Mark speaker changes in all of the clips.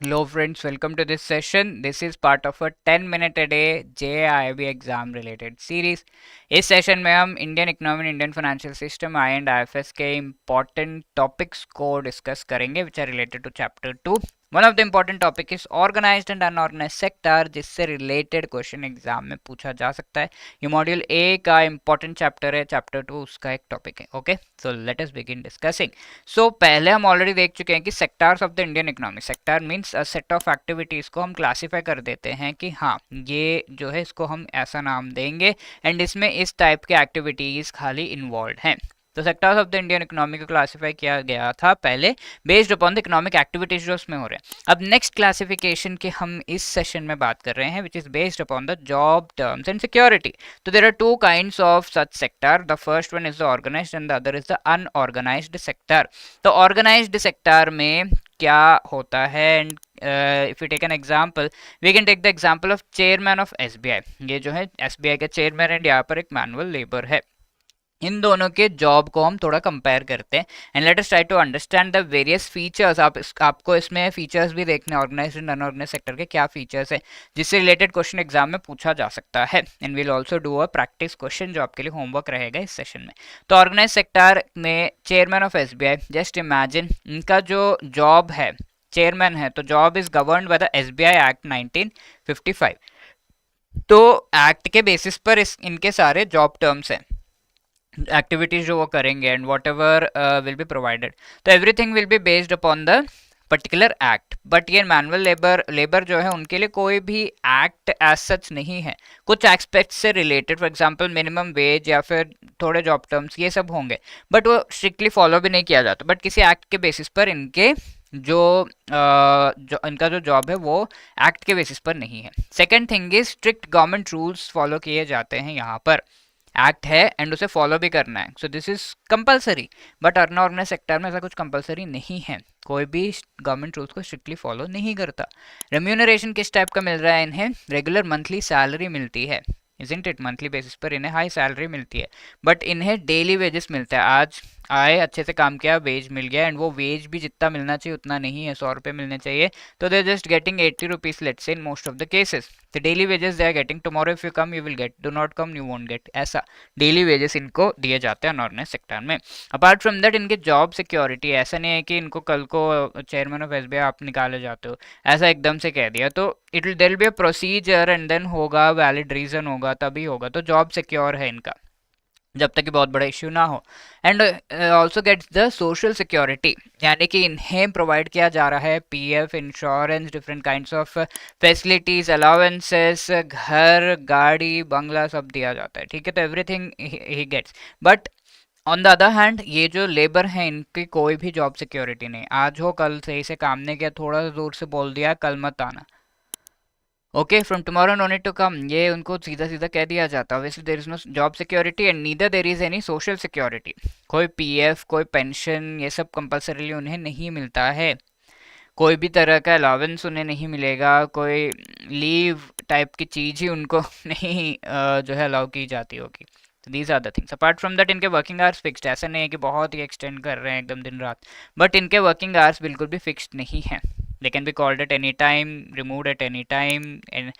Speaker 1: Hello friends, welcome to this session. This is part of a 10 minute a day JIIB exam related series. इस session में हम Indian economy, Indian financial system I and IFS के important topics को discuss करेंगे which are related to chapter 2. One of the important topic is organised and unorganised sector, जिससे related question exam में पूछा जा सकता है. ये मॉड्यूल ए का इम्पॉर्टेंट चैप्टर है, चैप्टर 2 उसका एक टॉपिक है. Okay, so let us begin discussing. So पहले हम ऑलरेडी देख चुके हैं कि sectors of the Indian economy. Sector means a set of activities को हम क्लासिफाई कर देते हैं कि हाँ ये जो है इसको हम ऐसा नाम देंगे एंड इसमें इस टाइप के एक्टिविटीज खाली इन्वॉल्व हैं. तो sectors of the Indian economy को क्लासिफाई किया गया था पहले based upon the economic activities जो उसमें हो रहे हैं. अब नेक्स्ट क्लासिफिकेशन की हम इस सेशन में बात कर रहे हैं which is based upon the job terms and security. तो there are two kinds of such sector. The first one is the organised and the other is the unorganised sector. तो ऑर्गेनाइज्ड सेक्टर में क्या होता है and if we take an example, we can take the example of chairman of SBI. ये जो है SBI के chairman and यहाँ पर एक मैनुअल लेबर है. इन दोनों के जॉब को हम थोड़ा कंपेयर करते हैं and let us try to understand the various features. आपको इसमें फीचर्स भी देखने ऑर्गेनाइज्ड एंड अनऑर्गेनाइज्ड सेक्टर के क्या फीचर्स है जिससे रिलेटेड क्वेश्चन एग्जाम में पूछा जा सकता है. And will also do a practice question जो आपके लिए होमवर्क रहेगा इस सेशन में. तो ऑर्गेनाइज सेक्टर में chairman of SBI, just imagine इनका जो जॉब है, चेयरमैन है, तो job is governed by the SBI act 1955. तो एक्ट के बेसिस पर इनके सारे जॉब टर्म्स हैं, एक्टिविटीज जो वो करेंगे and whatever will be provided. तो everything will be based upon the particular act. But ये मैनुअल लेबर जो है उनके लिए कोई भी एक्ट एज सच नहीं है. कुछ एस्पेक्ट से related, for example minimum wage या फिर थोड़े जॉब टर्म्स ये सब होंगे बट वो स्ट्रिक्टली फॉलो भी नहीं किया जाता. बट किसी एक्ट के बेसिस पर इनके जो इनका जो जॉब है वो एक्ट के बेसिस पर नहीं है. Second thing is strict government rules follow किए जाते हैं. यहाँ पर एक्ट है एंड उसे फॉलो भी करना है, so this is compulsory. But unorganised sector में ऐसा कुछ कंपलसरी नहीं है, कोई भी गवर्नमेंट रूल्स को स्ट्रिक्टली फॉलो नहीं करता. रेम्यूनरेशन किस टाइप का मिल रहा है इन्हें? रेगुलर मंथली सैलरी मिलती है, इजंट इट? मंथली बेसिस पर इन्हें हाई सैलरी मिलती है. बट इन्हें डेली वेजेस मिलता है. आज आए, अच्छे से काम किया, वेज मिल गया एंड वो वेज भी जितना मिलना चाहिए उतना नहीं है, 100 रुपये मिलने चाहिए. तो they just getting 80 rupees let's say in most of the cases. The daily wages they are getting. Tomorrow if you come you will get, do not come you won't get. ऐसा डेली वेजेस इनको दिए जाते हैं unorganised sector में. Apart from that इनके job security, ऐसा नहीं है कि इनको कल को चेयरमैन ऑफ SBI आप निकाले जाते हो ऐसा एकदम से कह दिया. तो it will there be a procedure and then होगा, वैलिड रीजन होगा तभी होगा. तो जॉब सिक्योर है इनका जब तक कि बहुत बड़ा इश्यू ना हो. And also gets the social security, यानी कि इन्हें प्रोवाइड किया जा रहा है PF, insurance, different kinds of facilities, allowances, घर, गाड़ी, बंगला सब दिया जाता है. ठीक है, तो एवरीथिंग ही gets. But on the other hand ये जो लेबर है इनकी कोई भी जॉब सिक्योरिटी नहीं. आज हो कल सही से काम नहीं किया, थोड़ा दूर से बोल दिया कल मत आना, okay, from tomorrow no need to come, ये उनको सीधा सीधा कह दिया जाता है. Obviously there is no job security and neither there is any social security. कोई PF, कोई पेंशन, ये सब कंपलसरीली उन्हें नहीं मिलता है. कोई भी तरह का अलावेंस उन्हें नहीं मिलेगा. कोई लीव टाइप की चीज़ ही उनको नहीं जो है अलाउ की जाती होगी. These are the things. Apart from that इनके वर्किंग आवर्स फिक्स्ड. ऐसा नहीं है कि बहुत ही एक्सटेंड कर रहे हैं एकदम दिन रात, बट इनके वर्किंग आवर्स बिल्कुल भी फिक्स्ड नहीं है. They can be called at any time, removed at any time, and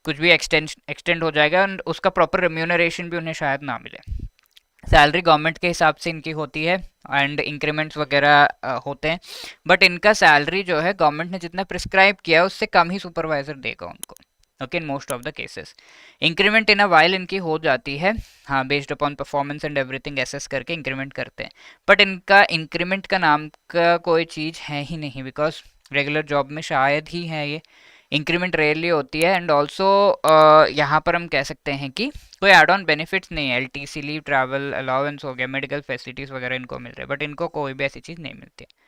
Speaker 1: कुछ भी एक्सटेंड हो जाएगा एंड उसका प्रॉपर रेम्यूनरेशन भी उन्हें शायद ना मिले. सैलरी गवर्नमेंट के हिसाब से इनकी होती है एंड इंक्रीमेंट्स वगैरह होते हैं. बट इनका सैलरी जो है गवर्नमेंट ने जितना प्रिस्क्राइब किया है उससे कम ही सुपरवाइजर देगा उनको. Okay, in most of the cases increment in a while इनकी हो जाती है. हाँ, based upon performance and everything assess करके इंक्रीमेंट करते हैं. बट इनका इंक्रीमेंट का नाम का कोई चीज़ है ही नहीं, बिकॉज रेगुलर जॉब में शायद ही है ये. इंक्रीमेंट रेयरली होती है एंड ऑल्सो यहाँ पर हम कह सकते हैं कि कोई एड ऑन बेनिफिट्स नहीं है. LTC लीव, ट्रैवल अलाउंस हो गया, मेडिकल फैसिलिटीज़ वगैरह इनको मिल रहे हैं, बट इनको कोई भी ऐसी चीज़ नहीं मिलती है.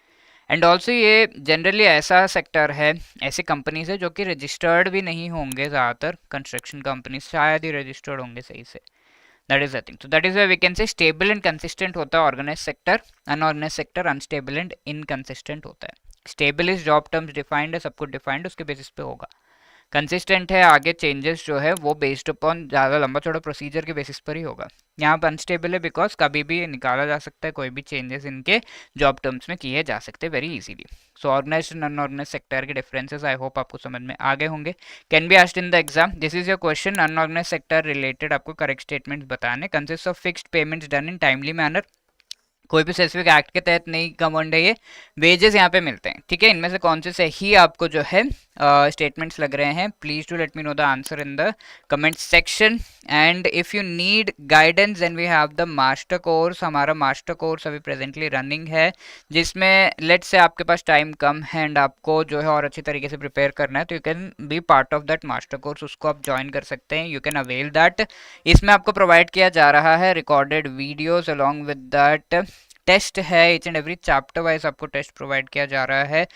Speaker 1: एंड ऑल्सो ये जनरली ऐसा सेक्टर है, ऐसी कंपनीज है जो कि रजिस्टर्ड भी नहीं होंगे. ज़्यादातर कंस्ट्रक्शन कंपनीज शायद ही रजिस्टर्ड होंगे सही से. That is the thing. तो that is we can say stable and consistent होता है organise sector. Unorganise sector unstable and inconsistent होता है. Stable is job terms defined है, सब कुछ डिफाइंड उसके बेसिस पे होगा. कंसिस्टेंट है, आगे चेंजेस जो है वो बेस्ड अपॉन ज़्यादा लंबा चौड़ा प्रोसीजर के बेसिस पर ही होगा। यहाँ पर अनस्टेबल है बिकॉज कभी भी निकाला जा सकता है, कोई भी चेंजेस इनके जॉब टर्म्स में किए जा सकते हैं very easily. So organised and unorganised sector के डिफरेंसेस आई होप आपको समझ में आ गए होंगे। Can be asked in the exam, this is your question. Unorganised sector related आपको करेक्ट स्टेटमेंट्स बताने, consist of fixed payments done in timely manner, कोई भी स्पेसिफिक एक्ट के तहत नहीं कमांड है ये, वेजेस यहाँ पे मिलते हैं, ठीक है। इनमें से कौन से सही आपको जो है स्टेटमेंट्स लग रहे हैं, please to let me know the answer in the comment section. And if you need guidance then we have the master course, हमारा मास्टर कोर्स अभी प्रेजेंटली रनिंग है, जिसमें लेट से आपके पास टाइम कम है एंड आपको जो है और अच्छी तरीके से प्रिपेयर करना है, तो you can be part of that master course, उसको आप ज्वाइन कर सकते हैं, यू कैन अवेल दैट। इसमें आपको प्रोवाइड किया जा रहा है recorded videos along with that test है, each and every chapter wise आपको टेस्ट प्रोवाइड किया जा रहा है,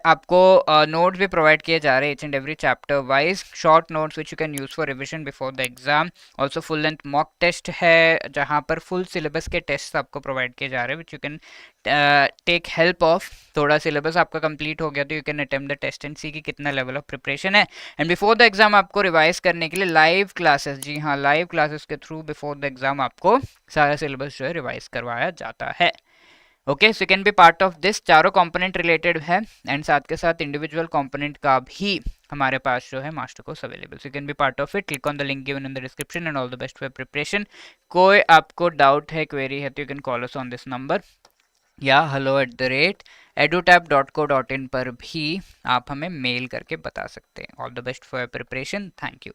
Speaker 1: आपको नोट्स भी प्रोवाइड किए जा रहे हैं each and every chapter wise, short notes which you can use for revision before the exam. Also full length mock test है, जहाँ पर फुल सिलेबस के टेस्ट आपको प्रोवाइड किए जा रहे हैं which you can take help of. थोड़ा सिलेबस आपका कंप्लीट हो गया तो you can attempt the test and see कि कितना लेवल ऑफ प्रिपरेशन है। एंड बिफोर द एग्जाम आपको रिवाइज करने के लिए लाइव क्लासेस, जी हाँ लाइव क्लासेस के थ्रू बिफोर द एग्जाम आपको सारा सिलेबस जो है रिवाइज करवाया जाता है। Okay, so can be part of this, चारों कंपोनेंट रिलेटेड है एंड साथ के साथ इंडिविजुअल कंपोनेंट का भी हमारे पास जो है master course available, so can be part of it. Click on the link given in the description and all the best for preparation. कोई आपको डाउट है, क्वेरी है तो you can call us on this number या hello@edutab.co.in पर भी आप हमें मेल करके बता सकते हैं। All the best for preparation, thank you.